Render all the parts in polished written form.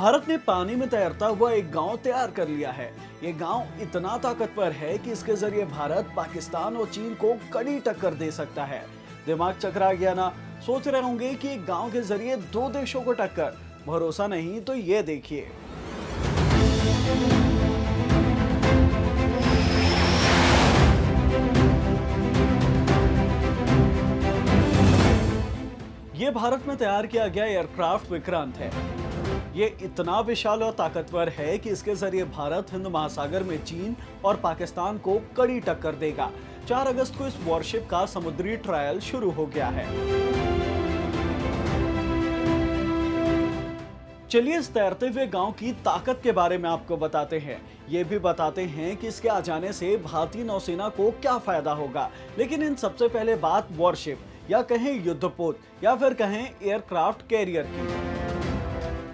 भारत ने पानी में तैरता हुआ एक गांव तैयार कर लिया है। ये गांव इतना ताकतवर है कि इसके जरिए भारत पाकिस्तान और चीन को कड़ी टक्कर दे सकता है। दिमाग चकरा गया ना? सोच रहे होंगे कि एक गांव के जरिए दो देशों को टक्कर। भरोसा नहीं तो ये देखिए। ये भारत में तैयार किया गया एयरक्राफ्ट विक्रांत है। ये इतना विशाल और ताकतवर है कि इसके जरिए भारत हिंद महासागर में चीन और पाकिस्तान को कड़ी टक्कर देगा। 4 अगस्त को इस वॉरशिप का समुद्री ट्रायल शुरू हो गया है। चलिए इस तैरते हुए गांव की ताकत के बारे में आपको बताते हैं। ये भी बताते हैं कि इसके आ जाने से भारतीय नौसेना को क्या फायदा होगा। लेकिन इन सबसे पहले बात वॉरशिप या कहें युद्धपोत या फिर कहें एयरक्राफ्ट कैरियर की।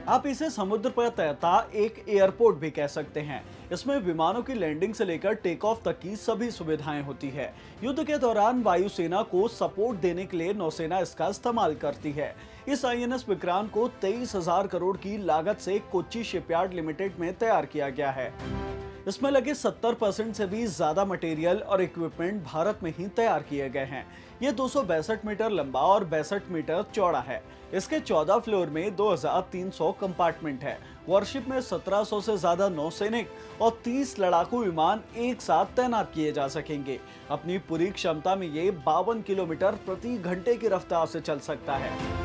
आप इसे समुद्र पर तैरता एक एयरपोर्ट भी कह सकते हैं। इसमें विमानों की लैंडिंग से लेकर टेक ऑफ तक की सभी सुविधाएं होती है। युद्ध के दौरान वायुसेना को सपोर्ट देने के लिए नौसेना इसका इस्तेमाल करती है। इस आईएनएस विक्रांत को 23,000 करोड़ की लागत से कोच्चि शिपयार्ड लिमिटेड में तैयार किया गया है। इसमें लगे 70% से भी ज्यादा मटेरियल और इक्विपमेंट भारत में ही तैयार किए गए हैं। ये 262 मीटर लंबा और 62 मीटर चौड़ा है। इसके 14 फ्लोर में 2300 कंपार्टमेंट है। वॉरशिप में 1700 से ज्यादा नौसैनिक और 30 लड़ाकू विमान एक साथ तैनात किए जा सकेंगे। अपनी पूरी क्षमता में ये 52 किलोमीटर प्रति घंटे की रफ्तार से चल सकता है।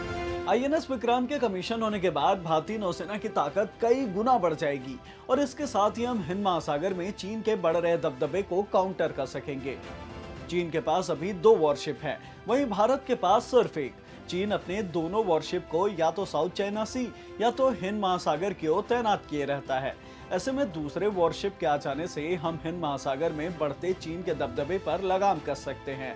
आईएनएस विक्रांत के कमीशन होने के बाद भारतीय नौसेना की ताकत कई गुना बढ़ जाएगी और इसके साथ ही हम हिंद महासागर में चीन के बढ़ रहे दबदबे को काउंटर कर सकेंगे। चीन के पास अभी 2 वॉरशिप हैं, वहीं भारत के पास सिर्फ एक। चीन अपने दोनों वॉरशिप को या तो साउथ चाइना सी या तो हिंद महासागर की ओर तैनात किए रहता है। ऐसे में दूसरे वॉरशिप के आ जाने से हम हिंद महासागर में बढ़ते चीन के दबदबे पर लगाम कस सकते हैं।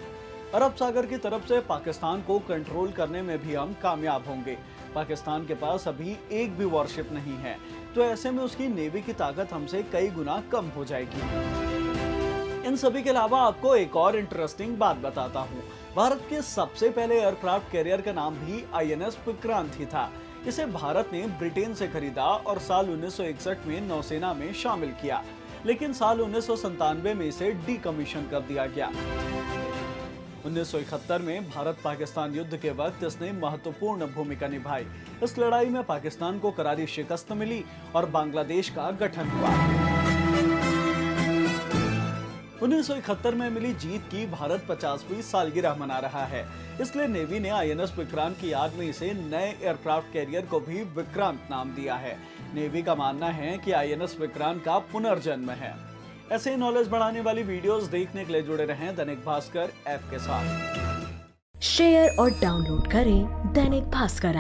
अरब सागर की तरफ से पाकिस्तान को कंट्रोल करने में भी हम कामयाब होंगे। पाकिस्तान के पास अभी एक भी वॉरशिप नहीं है, तो ऐसे में उसकी नेवी की ताकत हमसे कई गुना कम हो जाएगी। इन सभी के अलावा आपको एक और इंटरेस्टिंग बात बताता हूँ। भारत के सबसे पहले एयरक्राफ्ट कैरियर का नाम भी आईएनएस विक्रांत ही था। इसे भारत ने ब्रिटेन से खरीदा और साल 1961 में नौसेना में शामिल किया, लेकिन साल 1997 में इसे डीकमीशन कर दिया गया। 1971 में भारत पाकिस्तान युद्ध के वक्त इसने महत्वपूर्ण भूमिका निभाई। इस लड़ाई में पाकिस्तान को करारी शिकस्त मिली और बांग्लादेश का गठन हुआ। 1971 में मिली जीत की भारत 50वीं सालगिरह मना रहा है, इसलिए नेवी ने आईएनएस विक्रांत की याद में इसे नए एयरक्राफ्ट कैरियर को भी विक्रांत नाम दिया है। नेवी का मानना है कि आईएनएस विक्रांत का पुनर्जन्म है। ऐसे ही नॉलेज बढ़ाने वाली वीडियोस देखने के लिए जुड़े रहें दैनिक भास्कर ऐप के साथ। शेयर और डाउनलोड करें दैनिक भास्कर ऐप।